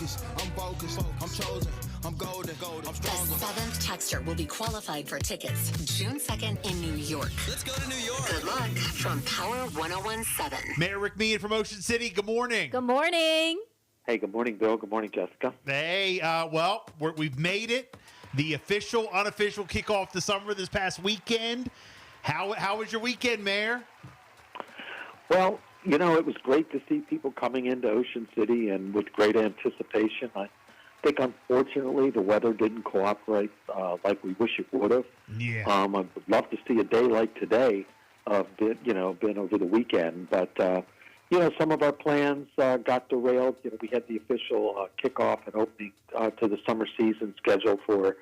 focused, I'm chosen, I'm golden, I'm stronger. The seventh texter will be qualified for tickets June 2nd in New York. Let's go to New York. Good luck from Power 101.7. Mayor Rick Meehan from Ocean City, good morning. Good morning. Hey, good morning, Bill. Good morning, Jessica. Hey, we've made it. The official, unofficial kickoff to summer this past weekend. How was your weekend, Mayor? Well, it was great to see people coming into Ocean City and with great anticipation. I think, unfortunately, the weather didn't cooperate like we wish it would have. Yeah. I would love to see a day like today been over the weekend. But, some of our plans got derailed. We had the official kickoff and opening to the summer season scheduled for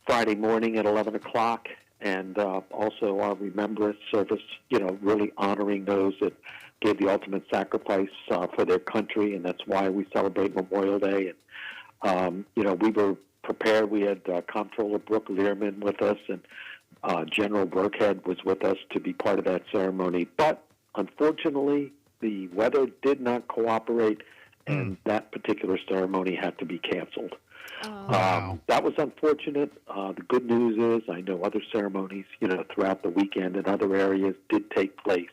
Friday morning at 11 o'clock. And also our remembrance service, really honoring those that gave the ultimate sacrifice for their country, and that's why we celebrate Memorial Day. And, we were prepared. We had Comptroller Brooke Learman with us, and General Burkhead was with us to be part of that ceremony. But, unfortunately, the weather did not cooperate, and that particular ceremony had to be canceled. Oh. That was unfortunate. The good news is I know other ceremonies, throughout the weekend in other areas did take place.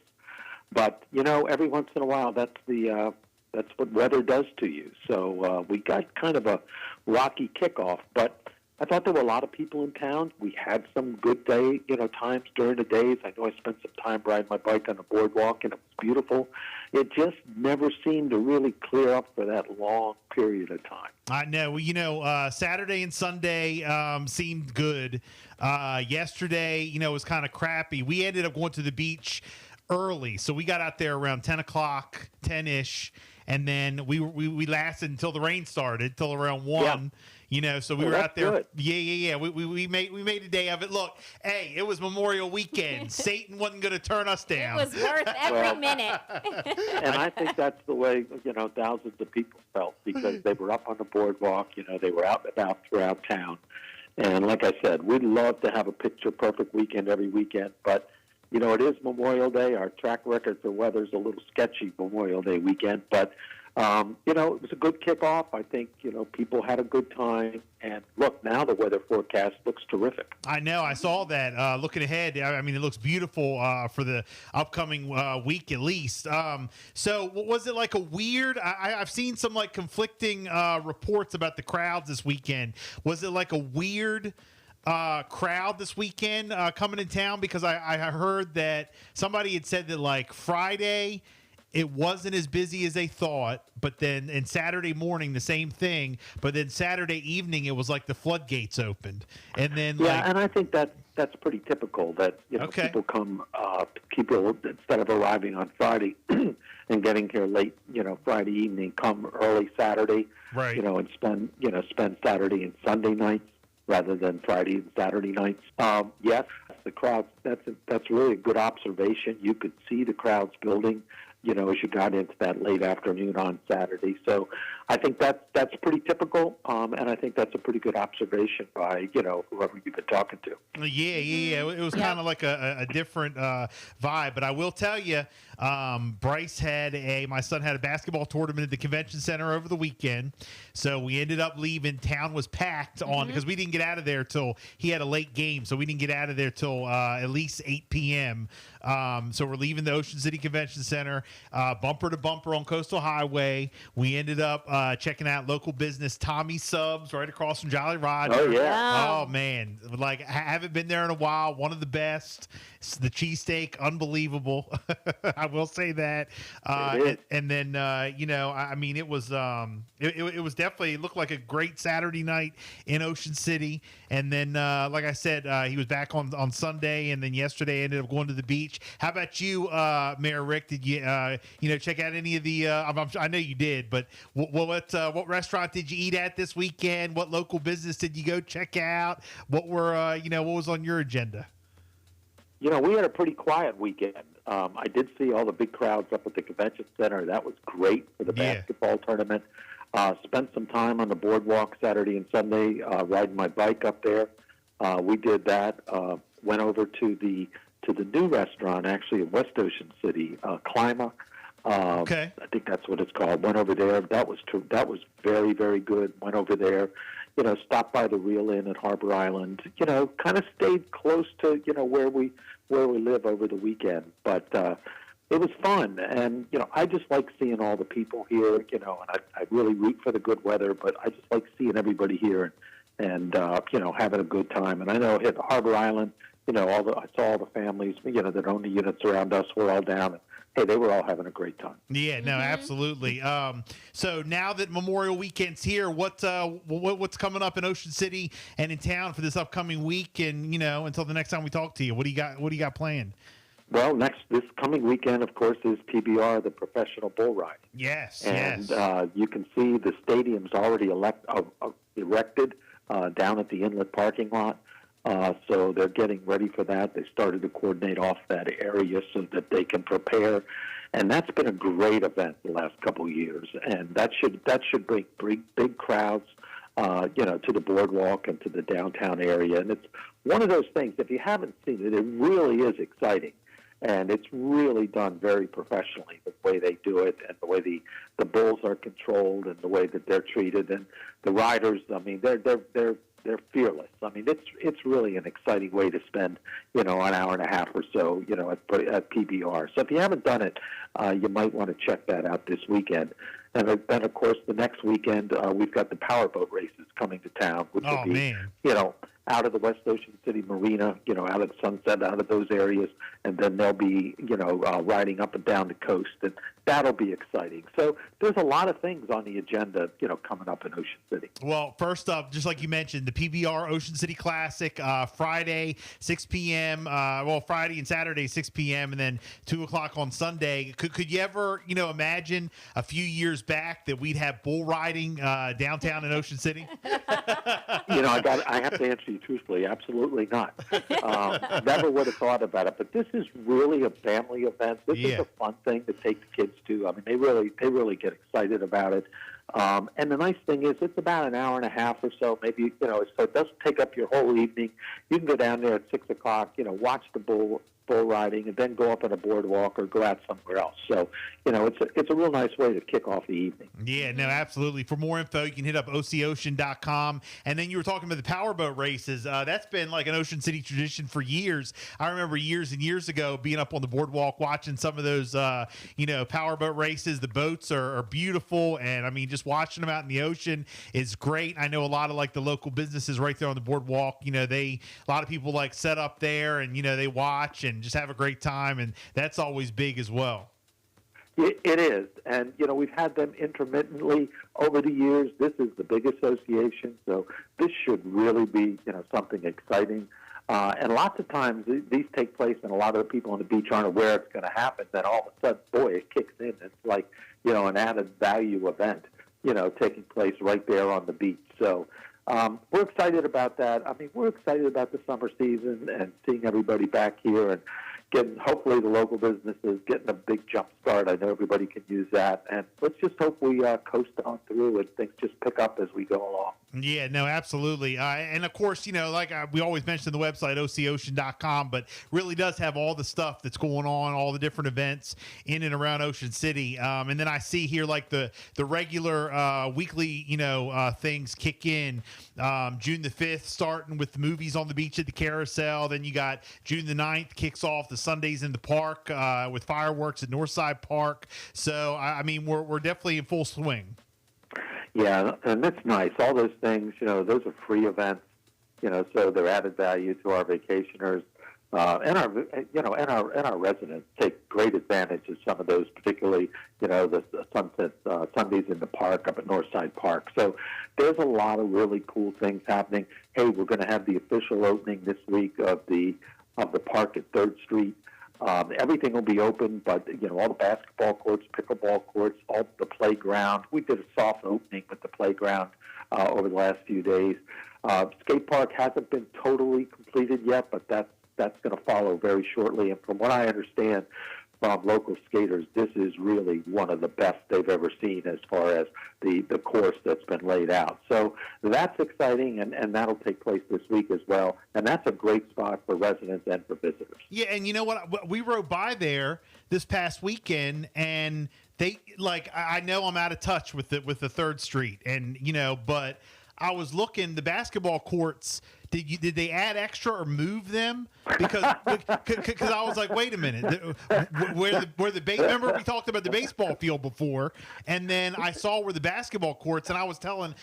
But, every once in a while, that's what weather does to you. So we got kind of a rocky kickoff. But I thought there were a lot of people in town. We had some good times during the days. I know I spent some time riding my bike on the boardwalk, and it was beautiful. It just never seemed to really clear up for that long period of time. I know. Well, Saturday and Sunday seemed good. Yesterday, was kind of crappy. We ended up going to the beach early, so we got out there around 10 o'clock, 10-ish, and then we lasted until the rain started, till around 1. Yeah. So we were out there. Good. Yeah. We made a day of it. Look, hey, it was Memorial Weekend. Satan wasn't going to turn us down. It was worth every minute. And I think that's the way, thousands of people felt, because they were up on the boardwalk, they were out and about throughout town. And like I said, we'd love to have a picture-perfect weekend every weekend, but, it is Memorial Day. Our track record for weather's a little sketchy Memorial Day weekend, but it was a good kickoff. I think, people had a good time. And look, now the weather forecast looks terrific. I know. I saw that. Looking ahead, I mean, it looks beautiful for the upcoming week at least. So was it like a weird – I've seen some like conflicting reports about the crowds this weekend. Was it like a weird – crowd this weekend coming in town? Because I heard that somebody had said that like Friday it wasn't as busy as they thought, but then and Saturday morning the same thing, but then Saturday evening it was like the floodgates opened, and then and I think that's pretty typical that people come instead of arriving on Friday and getting here late Friday evening, come early Saturday, right? And spend Saturday and Sunday nights rather than Friday and Saturday nights. Yes, the crowds, that's really a good observation. You could see the crowds building, as you got into that late afternoon on Saturday. So I think that's pretty typical, and I think that's a pretty good observation by, whoever you've been talking to. Yeah. It was kind of like a different vibe. But I will tell you, Bryce my son had a basketball tournament at the convention center over the weekend. So we ended up leaving. Town was packed on because we didn't get out of there till he had a late game. So we didn't get out of there till at least 8 p.m. So we're leaving the Ocean City Convention Center, bumper to bumper on Coastal Highway. We ended up checking out local business Tommy Subs right across from Jolly Roger. Oh, yeah. Oh, man. Like, I haven't been there in a while. One of the best. The cheesesteak, unbelievable. I will say that. And then, I mean, it was it was definitely, it looked like a great Saturday night in Ocean City. And then, like I said, he was back on Sunday, and then yesterday ended up going to the beach. How about you, Mayor Rick? Did you, check out any of the, I know you did, but what restaurant did you eat at this weekend? What local business did you go check out? What what was on your agenda? We had a pretty quiet weekend. I did see all the big crowds up at the convention center. That was great for the basketball tournament. Spent some time on the boardwalk Saturday and Sunday riding my bike up there. We did that. Went over to the new restaurant actually in West Ocean City, Clima. Okay. I think that's what it's called. Went over there. That was very, very good. Went over there. Stopped by the Real Inn at Harbor Island. Kind of stayed close to where we live over the weekend. But it was fun, and I just like seeing all the people here. And I really root for the good weather, but I just like seeing everybody here and having a good time. And I know at Harbor Island, I saw all the families that own the units around us were all down. And, hey, they were all having a great time. Yeah, no, absolutely. So now that Memorial Weekend's here, what's coming up in Ocean City and in town for this upcoming week? And until the next time we talk to you, what do you got planned? Well, this coming weekend, of course, is PBR, the Professional Bull Riding. Yes, and you can see the stadium's already erected down at the inlet parking lot. So they're getting ready for that. They started to coordinate off that area so that they can prepare. And that's been a great event the last couple of years. And that should bring big crowds, to the boardwalk and to the downtown area. And it's one of those things, if you haven't seen it, it really is exciting. And it's really done very professionally, the way they do it and the way the bulls are controlled and the way that they're treated. And the riders, I mean, they're fearless. I mean, it's really an exciting way to spend, an hour and a half or so, at PBR. So if you haven't done it, you might want to check that out this weekend. And then, of course, the next weekend, we've got the powerboat races coming to town, which will be, out of the West Ocean City Marina, out of Sunset, out of those areas, and then they'll be, riding up and down the coast, and that'll be exciting. So there's a lot of things on the agenda, coming up in Ocean City. Well, first up, just like you mentioned, the PBR Ocean City Classic, Friday, 6 p.m., Friday and Saturday, 6 p.m., and then 2 o'clock on Sunday. Could you ever, imagine a few years back that we'd have bull riding downtown in Ocean City? I have to answer you truthfully, absolutely not. Never would have thought about it, but this is really a family event. This is a fun thing to take the kids to. I mean, they really get excited about it. And the nice thing is it's about an hour and a half or so, maybe, so it doesn't take up your whole evening. You can go down there at 6 o'clock, watch the bull riding, and then go up on a boardwalk or go out somewhere else. So, it's a real nice way to kick off the evening. Yeah, no, absolutely. For more info, you can hit up OCOcean.com. And then you were talking about the powerboat races. That's been like an Ocean City tradition for years. I remember years and years ago being up on the boardwalk watching some of those, powerboat races. The boats are beautiful. And, I mean, just watching them out in the ocean is great. I know a lot of, like, the local businesses right there on the boardwalk, a lot of people, like, set up there and, they watch and just have a great time. And that's always big as well. It is, and we've had them intermittently over the years. This is the big association, so this should really be something exciting. And lots of times these take place, and a lot of the people on the beach aren't aware it's going to happen. Then all of a sudden, boy, it kicks in. It's like an added value event, taking place right there on the beach. So we're excited about that. I mean, we're excited about the summer season and seeing everybody back here and hopefully the local businesses getting a big jump start. I know everybody can use that. And let's just hope we coast on through and things just pick up as we go along. Yeah, no, absolutely. And of course, we always mention the website, OCOcean.com, but really does have all the stuff that's going on, all the different events in and around Ocean City. And then I see here like the regular weekly, things kick in. June the 5th, starting with the movies on the beach at the Carousel. Then you got June the 9th kicks off the Sundays in the park with fireworks at Northside Park. So, I mean, we're definitely in full swing. Yeah, and that's nice. All those things, those are free events, so they're added value to our vacationers, and our residents take great advantage of some of those, particularly, the sunset Sundays in the park up at Northside Park. So there's a lot of really cool things happening. Hey, we're going to have the official opening this week of the park at 3rd Street. Everything will be open, but all the basketball courts, pickleball courts, all the playground. We did a soft opening with the playground over the last few days. Skate park hasn't been totally completed yet, but that's going to follow very shortly. And from what I understand from local skaters, this is really one of the best they've ever seen as far as the course that's been laid out. So that's exciting, and that'll take place this week as well. And that's a great spot for residents and for visitors. Yeah, and you know what? We rode by there this past weekend, and they I know I'm out of touch with the 3rd Street, and but I was looking the basketball courts. Did they add extra or move them? Because I was like, wait a minute, where the remember we talked about the baseball field before, and then I saw where the basketball courts, and I was telling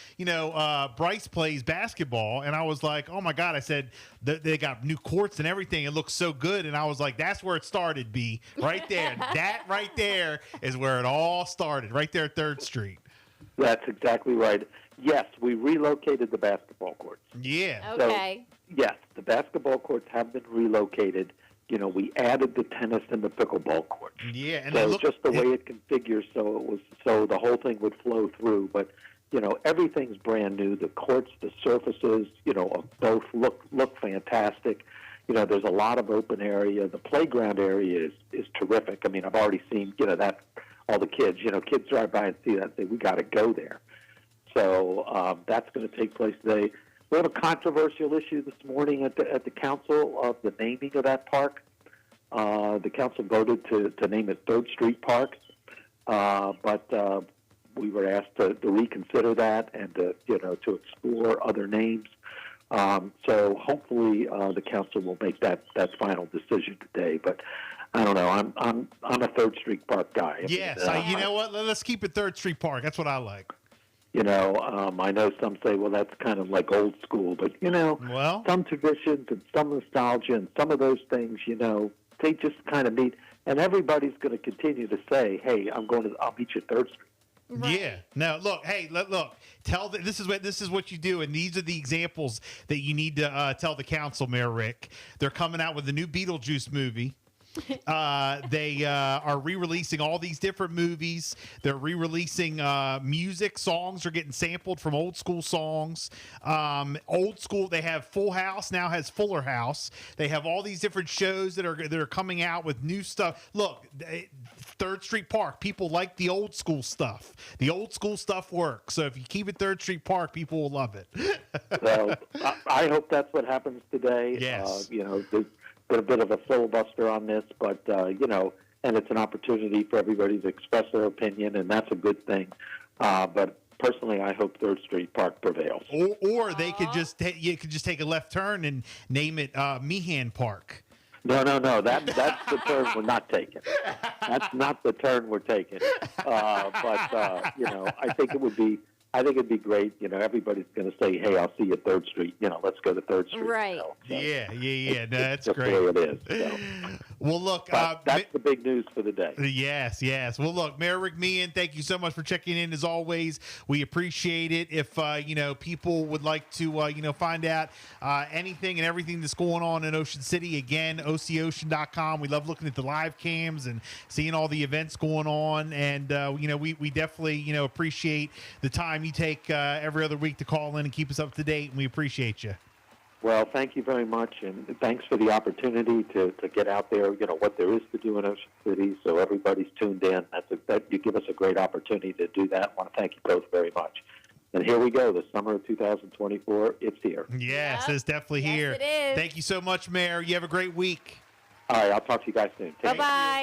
Bryce plays basketball, and I was like, oh my God, I said they got new courts and everything. It looks so good, and I was like, that's where it started, B, right there. That right there is where it all started, right there at 3rd Street. That's exactly right. Yes, we relocated the basketball courts. Yeah. Okay. So, yes, the basketball courts have been relocated. We added the tennis and the pickleball courts. Yeah, and so just the way it configures, so the whole thing would flow through. But everything's brand new. The courts, the surfaces, both look fantastic. There's a lot of open area. The playground area is terrific. I mean, I've already seen that all the kids. Kids drive by and see that and say, we got to go there. So that's going to take place today. We have a controversial issue this morning at the council of the naming of that park. The council voted to name it 3rd Street Park, but we were asked to reconsider that and to explore other names. So hopefully the council will make that final decision today. But I don't know. I'm a 3rd Street Park guy. Yes, you know what? Let's keep it 3rd Street Park. That's what I like. I know some say, well, that's kind of like old school, but some traditions and some nostalgia and some of those things, they just kind of meet, and everybody's going to continue to say, hey, I'll meet you at 3rd Street. Right. Yeah. No, look. Hey, look. This is what you do, and these are the examples that you need to tell the council, Mayor Rick. They're coming out with a new Beetlejuice movie. They are re-releasing all these different movies. They're re-releasing music. Songs are getting sampled from old school songs. Old school. They have Full House now has Fuller House. They have all these different shows that are coming out with new stuff. Look, 3rd Street Park. People like the old school stuff. The old school stuff works. So if you keep it 3rd Street Park, people will love it. So I hope that's what happens today. Yes. There's been a bit of a filibuster on this, but and it's an opportunity for everybody to express their opinion, and that's a good thing. But personally, I hope 3rd Street Park prevails. Or they could just take a left turn and name it Meehan Park. No. That's the turn we're not taking. That's not the turn we're taking. But I think it'd be great. Everybody's going to say, "Hey, I'll see you at 3rd Street." Let's go to 3rd Street. Right. So Yeah. No, that's just great. the way it is. So. Well, look, That's the big news for the day. Yes. Well, look, Mayor Rick Meehan, thank you so much for checking in as always. We appreciate it. If people would like to find out anything and everything that's going on in Ocean City, again, OCOcean.com. We love looking at the live cams and seeing all the events going on, and we definitely appreciate the time you take every other week to call in and keep us up to date, and we appreciate you. Well, thank you very much, and thanks for the opportunity to get out there, what there is to do in Ocean City, so everybody's tuned in. That you give us a great opportunity to do that. I want to thank you both very much. And here we go, the summer of 2024, it's here. Yes, it's definitely here. It is. Thank you so much, Mayor. You have a great week. All right, I'll talk to you guys soon. Take care. Bye-bye.